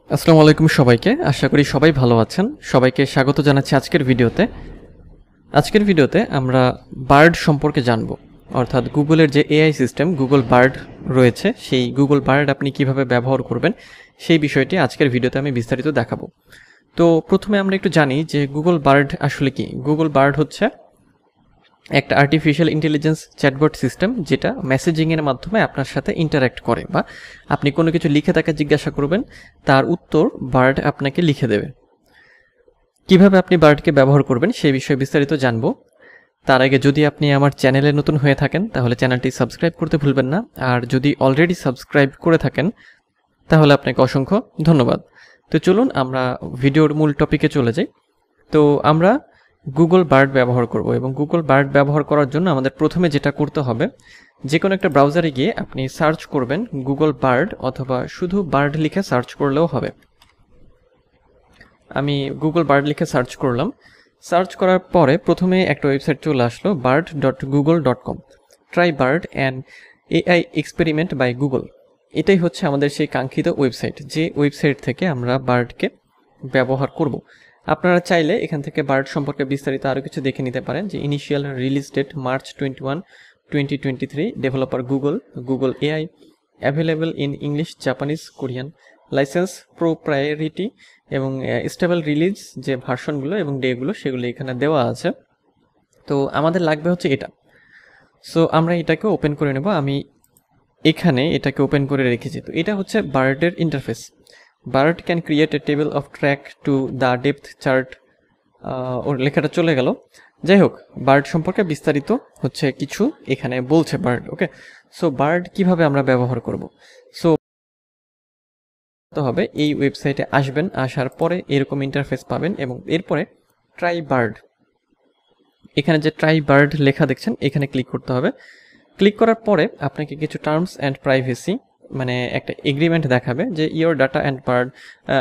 আসসালামু আলাইকুম সবাইকে। আশা করি সবাই ভালো আছেন। সবাইকে স্বাগত জানাচ্ছি আজকের ভিডিওতে। আজকের ভিডিওতে আমরা বার্ড সম্পর্কে জানব। অর্থাৎ গুগলের যে এআই সিস্টেম গুগল বার্ড রয়েছে, সেই গুগল বার্ড আপনি কিভাবে ব্যবহার করবেন সেই বিষয়টি আজকের ভিডিওতে আমি বিস্তারিত দেখাবো। তো প্রথমে আমরা একটু জানি যে গুগল বার্ড আসলে কি। গুগল বার্ড হচ্ছে একটা আর্টিফিশিয়াল ইন্টেলিজেন্স চ্যাটবট সিস্টেম, যেটা মেসেজিংয়ের মাধ্যমে আপনার সাথে ইন্টারঅ্যাক্ট করে, বা আপনি কোনো কিছু লিখে তাকে জিজ্ঞাসা করবেন, তার উত্তর বার্ড আপনাকে লিখে দেবে। কিভাবে আপনি বার্ডকে ব্যবহার করবেন সেই বিষয়ে বিস্তারিত জানবো। তার আগে যদি আপনি আমার চ্যানেলে নতুন হয়ে থাকেন তাহলে চ্যানেলটি সাবস্ক্রাইব করতে ভুলবেন না, আর যদি অলরেডি সাবস্ক্রাইব করে থাকেন তাহলে আপনাকে অসংখ্য ধন্যবাদ। তো চলুন আমরা ভিডিওর মূল টপিকে চলে যাই। তো আমরা গুগল বার্ড ব্যবহার করব, এবং গুগল বার্ড ব্যবহার করার জন্য আমাদের প্রথমে যেটা করতে হবে, যে কোনো একটা ব্রাউজারে গিয়ে আপনি সার্চ করবেন গুগল বার্ড, অথবা শুধু বার্ড লিখে সার্চ করলেও হবে। আমি গুগল বার্ড লিখে সার্চ করলাম। সার্চ করার পরে প্রথমে একটা ওয়েবসাইট চলে আসলো, bird.google.com। Try Bard and AI experiment by Google. এটাই হচ্ছে আমাদের সেই কাঙ্ক্ষিত ওয়েবসাইট, যে ওয়েবসাইট থেকে আমরা বার্ডকে ব্যবহার করব। আপনারা চাইলে এখান থেকে বার্ড সম্পর্কে বিস্তারিত আরও কিছু দেখে নিতে পারেন, যে initial release date March 21, 2023, developer Google AI, available in English, Japanese, Korean, license proprietary, এবং স্টেবল রিলিজ যে ভার্সনগুলো এবং ডেগুলো সেগুলো এখানে দেওয়া আছে। তো আমাদের লাগবে হচ্ছে এটা। সো আমরা এটাকে ওপেন করে নেব। আমি এখানে এটাকে ওপেন করে রেখেছি। তো এটা হচ্ছে বার্ডের interface. Bard can create a table of track to the depth chart. ওর লেখাটা চলে গেল। যাই হোক, বার্ড সম্পর্কে বিস্তারিত হচ্ছে কিছু এখানে বলছে বার্ড। ওকে, সো বার্ড কিভাবে আমরা ব্যবহার করব। সো হবে এই ওয়েবসাইটে আসবেন, আসার পরে এরকম ইন্টারফেস পাবেন, এবং এরপরে ট্রাই বার্ড, এখানে যে ট্রাই বার্ড লেখা দেখছেন এখানে ক্লিক করতে হবে। ক্লিক করার পরে আপনাকে কিছু টার্মস অ্যান্ড প্রাইভেসি, মানে একটা এগ্রিমেন্ট দেখাবে, যে ইওর ডাটা অ্যান্ড বার্ড,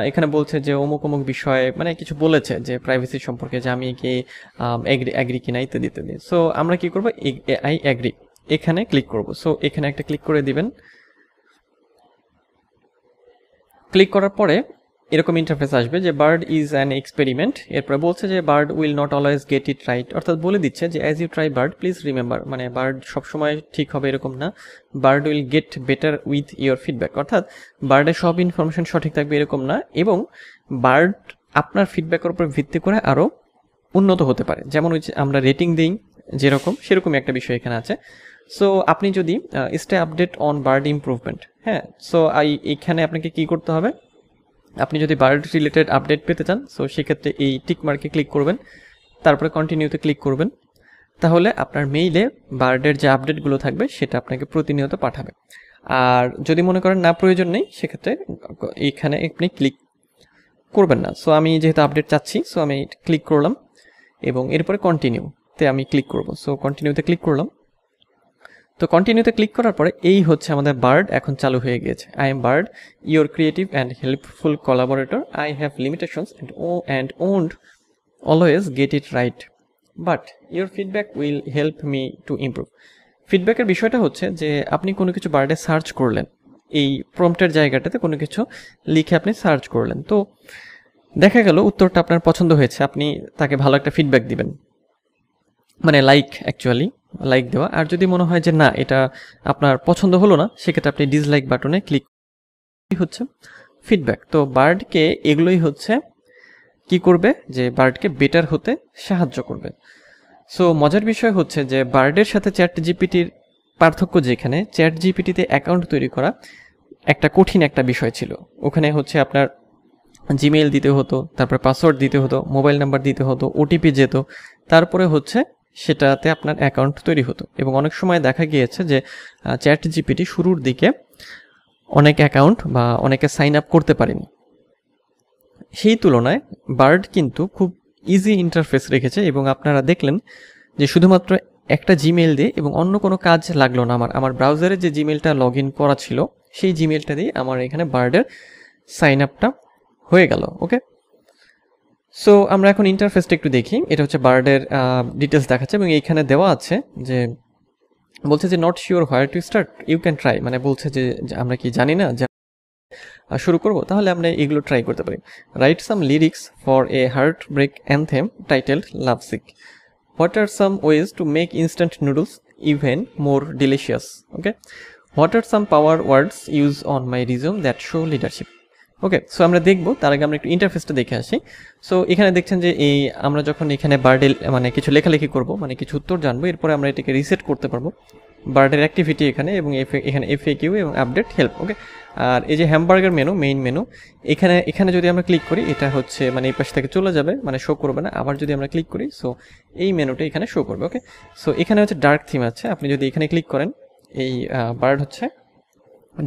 এখানে বলছে যে অমুক অমুক বিষয়ে, মানে কিছু বলেছে যে প্রাইভেসি সম্পর্কে, যে আমি কি অ্যাগ্রি কিনা ইত্যাদি ইত্যাদি। সো আমরা কি করবো, আই অ্যাগ্রি এখানে ক্লিক করব। সো এখানে একটা ক্লিক করে দিবেন। ক্লিক করার পরে এরকম ইন্টারফেস আসবে, যে বার্ড ইজ অ্যান এক্সপেরিমেন্ট। এরপরে বলছে যে Bard will not always get it right, অর্থাৎ বলে দিচ্ছে যে as you try Bard please remember, মানে বার্ড সবসময় ঠিক হবে এরকম না, Bard will get better with your feedback, অর্থাৎ বার্ডের সব ইনফরমেশন সঠিক থাকবে এরকম না, এবং বার্ড আপনার ফিডব্যাকের উপর ভিত্তি করে আরও উন্নত হতে পারে। যেমন ওই যে আমরা রেটিং দিই যেরকম, সেরকমই একটা বিষয় এখানে আছে। সো আপনি যদি stay update on bird improvement, হ্যাঁ, সো এইখানে আপনাকে কি করতে হবে, আপনি যদি বার্ড রিলেটেড আপডেট পেতে চান, সো সেক্ষেত্রে এই টিক মার্কে ক্লিক করবেন, তারপরে কন্টিনিউতে ক্লিক করবেন। তাহলে আপনার মেইলে বার্ডের যে আপডেটগুলো থাকবে সেটা আপনাকে প্রতিনিয়ত পাঠাবে। আর যদি মনে করেন না প্রয়োজন নেই, সেক্ষেত্রে এইখানে আপনি ক্লিক করবেন না। সো আমি যেহেতু আপডেট চাচ্ছি, সো আমি ক্লিক করলাম, এবং এরপরে কন্টিনিউতে আমি ক্লিক করব। সো কন্টিনিউতে ক্লিক করলাম। তো কন্টিনিউতে ক্লিক করার পরে এই হচ্ছে আমাদের বার্ড এখন চালু হয়ে গিয়েছে। I am Bard, your creative and helpful collaborator. I have limitations and won't always get it right, but your feedback will help me to improve. ফিডব্যাকের বিষয়টা হচ্ছে যে আপনি কোনো কিছু বার্ডে সার্চ করলেন, এই প্রম্পটের জায়গাটাতে কোনো কিছু লিখে আপনি সার্চ করলেন, তো দেখা গেল উত্তরটা আপনার পছন্দ হয়েছে, আপনি তাকে ভালো একটা ফিডব্যাক দিবেন, মানে অ্যাকচুয়ালি লাইক দেওয়া। আর যদি মনে হয় যে না, এটা আপনার পছন্দ হলো না, সেক্ষেত্রে আপনি ডিসলাইক বাটনে ক্লিক হচ্ছে ফিডব্যাক। তো বার্ডকে এগুলোই হচ্ছে কি করবে, যে বার্ডকে বেটার হতে সাহায্য করবে। সো মজার বিষয় হচ্ছে যে বার্ডের সাথে চ্যাট জিপিটির পার্থক্য, যেখানে চ্যাট জিপিটিতে অ্যাকাউন্ট তৈরি করা একটা কঠিন একটা বিষয় ছিল। ওখানে হচ্ছে আপনার জিমেইল দিতে হতো, তারপরে পাসওয়ার্ড দিতে হতো, মোবাইল নাম্বার দিতে হতো, ওটিপি যেত, তারপরে হচ্ছে সেটাতে আপনার অ্যাকাউন্ট তৈরি হতো। এবং অনেক সময় দেখা গিয়েছে যে চ্যাট জিপিটি শুরুর দিকে অনেক অ্যাকাউন্ট বা অনেকে সাইন আপ করতে পারেনি। সেই তুলনায় বার্ড কিন্তু খুব ইজি ইন্টারফেস রেখেছে, এবং আপনারা দেখলেন যে শুধুমাত্র একটা জিমেইল দিয়ে, এবং অন্য কোনো কাজ লাগলো না। আমার ব্রাউজারে যে জিমেইলটা লগ ইন করা ছিল সেই জিমেইলটা দিয়ে আমার এখানে বার্ডের সাইন আপটা হয়ে গেল। ওকে, সো আমরা এখন ইন্টারফেসটা একটু দেখি। এটা হচ্ছে বার্ডের ডিটেলস দেখাচ্ছে, এবং এইখানে দেওয়া আছে যে বলছে যে not sure where to start, you can try, মানে বলছে যে আমরা কি জানি না যে শুরু করব, তাহলে আমরা এগুলো ট্রাই করতে পারি। Write some lyrics for a heart break anthem titled love sick. What are some ways to make instant noodles even more delicious. Okay, what are some power words use on my resume that show leadership. Okay, so আমরা দেখবো, তার আগে আমরা একটু ইন্টারফেসটা দেখে আসি। So এখানে দেখছেন যে এই আমরা যখন এখানে বার্ডে মানে কিছু লেখালেখি করব, মানে কিছু উত্তর জানবো, এরপরে আমরা এটাকে রিসেট করতে পারবো বার্ডের অ্যাক্টিভিটি এখানে, এবং এখানে FAQ এবং আপডেট হেল্প। ওকে, আর এই যে হ্যামবার্গার মেনু, মেইন মেনু, এখানে যদি আমরা ক্লিক করি এটা হচ্ছে মানে এই পাশ থেকে চলে যাবে, মানে শো করবে না। আবার যদি আমরা ক্লিক করি, সো এই মেনুটা এখানে শো করবে। ওকে, সো এখানে হচ্ছে ডার্ক থিম আছে, আপনি যদি এখানে ক্লিক করেন এই বার্ড হচ্ছে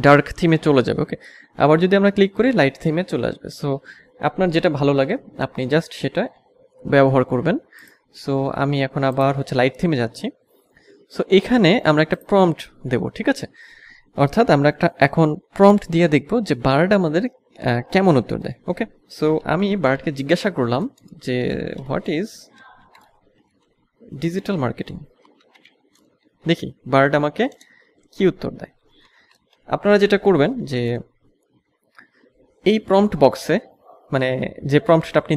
ডার্ক থিমে চলে যাবে। ওকে, আবার যদি আমরা ক্লিক করি লাইট থিমে চলে আসবে। সো আপনার যেটা ভালো লাগে আপনি জাস্ট সেটা ব্যবহার করবেন। সো আমি এখন আবার হচ্ছে লাইট থিমে যাচ্ছি। সো এখানে আমরা একটা প্রম্পট দেব, ঠিক আছে, অর্থাৎ আমরা একটা এখন প্রম্পট দিয়ে দেখব যে বার্ড আমাদের কেমন উত্তর দেয়। ওকে, সো আমি বার্ডকে জিজ্ঞাসা করলাম যে হোয়াট ইজ ডিজিটাল মার্কেটিং, দেখি বার্ড আমাকে কি উত্তর দেয়। আপনারা যেটা করবেন যে এই প্রম্পট বক্সে মানে যে প্রম্পটটা আপনি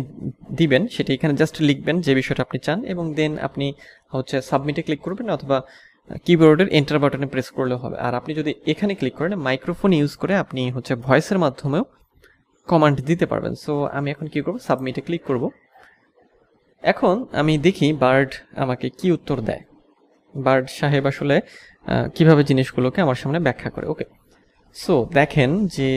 দিবেন সেটা এখানে জাস্ট লিখবেন যে বিষয়টা আপনি চান, এবং দেন আপনি হচ্ছে সাবমিটে ক্লিক করবেন অথবা কিবোর্ডের এন্টার বাটনে প্রেস করলেও হবে। আর আপনি যদি এখানে ক্লিক করেন মাইক্রোফোন ইউজ করে আপনি হচ্ছে ভয়েসের মাধ্যমেও কমান্ড দিতে পারবেন। সো আমি এখন কি করব, সাবমিটে ক্লিক করব। এখন আমি দেখি বার্ড আমাকে কি উত্তর দেয়, বার্ড সাহেব আসলে কিভাবে জিনিসগুলোকে আমার সামনে ব্যাখ্যা করে। ওকে, সো দেখেন যে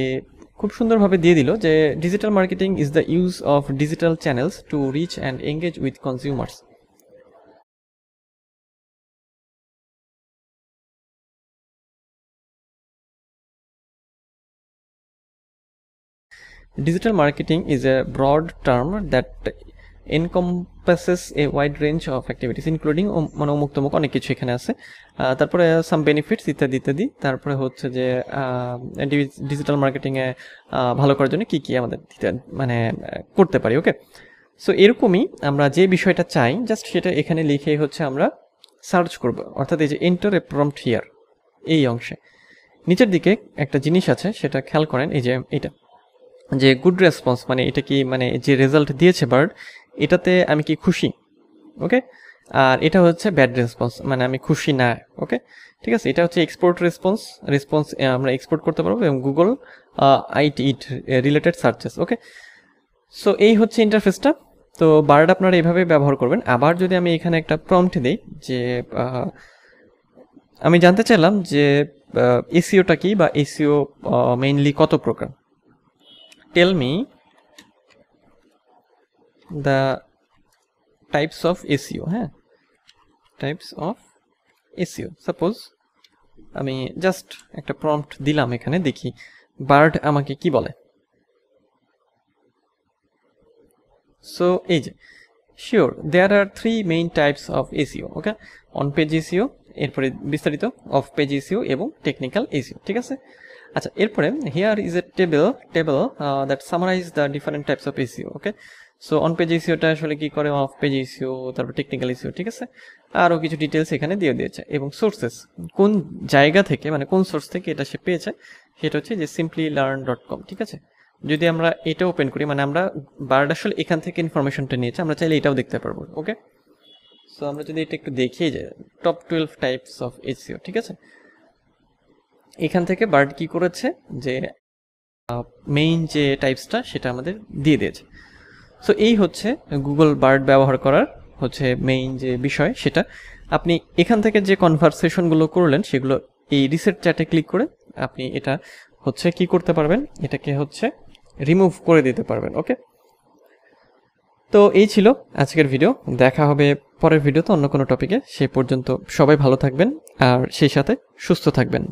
খুব সুন্দরভাবে দিয়ে দিল যে digital marketing is the use of digital channels to reach and engage with consumers. Digital marketing is a broad term that encompasses a wide range of activities including মানে অমুক তমুক অনেক কিছু এখানে আছে, তারপরে সাম বেনিফিটস ইত্যাদি ইত্যাদি। তারপরে হচ্ছে যে ডিজিটাল মার্কেটিংয়ে ভালো করার জন্য কি কি আমাদের মানে করতে পারি। ওকে, সো এরকমই আমরা যে বিষয়টা চাই জাস্ট সেটা এখানে লিখেই হচ্ছে আমরা সার্চ করব, অর্থাৎ এই যে এন্টার এ প্রম্পট হিয়ার এই অংশে নিচের দিকে একটা জিনিস আছে সেটা খেয়াল করেন, এই যে এটা যে গুড রেসপন্স মানে এটা কি মানে যে রেজাল্ট দিয়েছে বার্ড এটাতে আমি কি খুশি। ওকে, আর এটা হচ্ছে ব্যাড রেসপন্স মানে আমি খুশি না। ওকে, ঠিক আছে, এটা হচ্ছে এক্সপোর্ট রেসপন্স আমরা এক্সপোর্ট করতে পারবো এবং গুগল ইট রিলেটেড সার্চেস। ওকে, সো এই হচ্ছে ইন্টারফেসটা। তো বার্ড আপনারা এইভাবে ব্যবহার করবেন। আবার যদি আমি এখানে একটা প্রম্পট দিই যে আমি জানতে চাইলাম যে এসইওটা কি বা এসইও মেইনলি কত প্রকার, tell me the types of SEO. হ্যাঁ, টাইপস অফ এসইও। সাপোজ আমি জাস্ট একটা প্রম্পট দিলাম এখানে, দেখি বার্ড আমাকে কি বলে। সো এই যে sure there are 3 main types of SEO. Okay, on page SEO, এরপরে বিস্তারিত অফ পেজ এসইও এবং টেকনিক্যাল এসইও। ঠিক আছে, আচ্ছা, এরপরে here is a table that summarize the different types of SEO. Okay, so on page এসইওটা আসলে কি করে, অফ পেজ এসইও, তারপর টেকনিক্যাল এসইও। ঠিক আছে, আরও কিছু ডিটেলস এখানে দিয়ে দিয়েছে এবং সোর্সেস কোন জায়গা থেকে মানে কোন সোর্স থেকে এটা সে পেয়েছে সেটা হচ্ছে যে simplylearn.com। ঠিক আছে, যদি আমরা এটা ওপেন করি মানে আমরা বার্ড আসলে এখান থেকে ইনফরমেশনটা নিয়েছে, আমরা চাইলে এটাও দেখতে পারবো। ওকে, সো আমরা যদি এটা একটু দেখি যে টপ 12 টাইপস অফ এসইও। ঠিক আছে, এখান থেকে বার্ড কি করেছে যে মেইন যে টাইপসটা সেটা আমাদের দিয়ে দিয়েছে। সো এই হচ্ছে গুগল বার্ড ব্যবহার করার হচ্ছে মেইন যে বিষয় সেটা। আপনি এখান থেকে যে কনভারসেশনগুলো করলেন সেগুলো এই রিসেট চ্যাটে ক্লিক করে আপনি এটা হচ্ছে কি করতে পারবেন, এটাকে হচ্ছে রিমুভ করে দিতে পারবেন। ওকে, তো এই ছিল আজকের ভিডিও। দেখা হবে পরের ভিডিওতে অন্য কোনো টপিকে। সে পর্যন্ত সবাই ভালো থাকবেন আর সেই সাথে সুস্থ থাকবেন।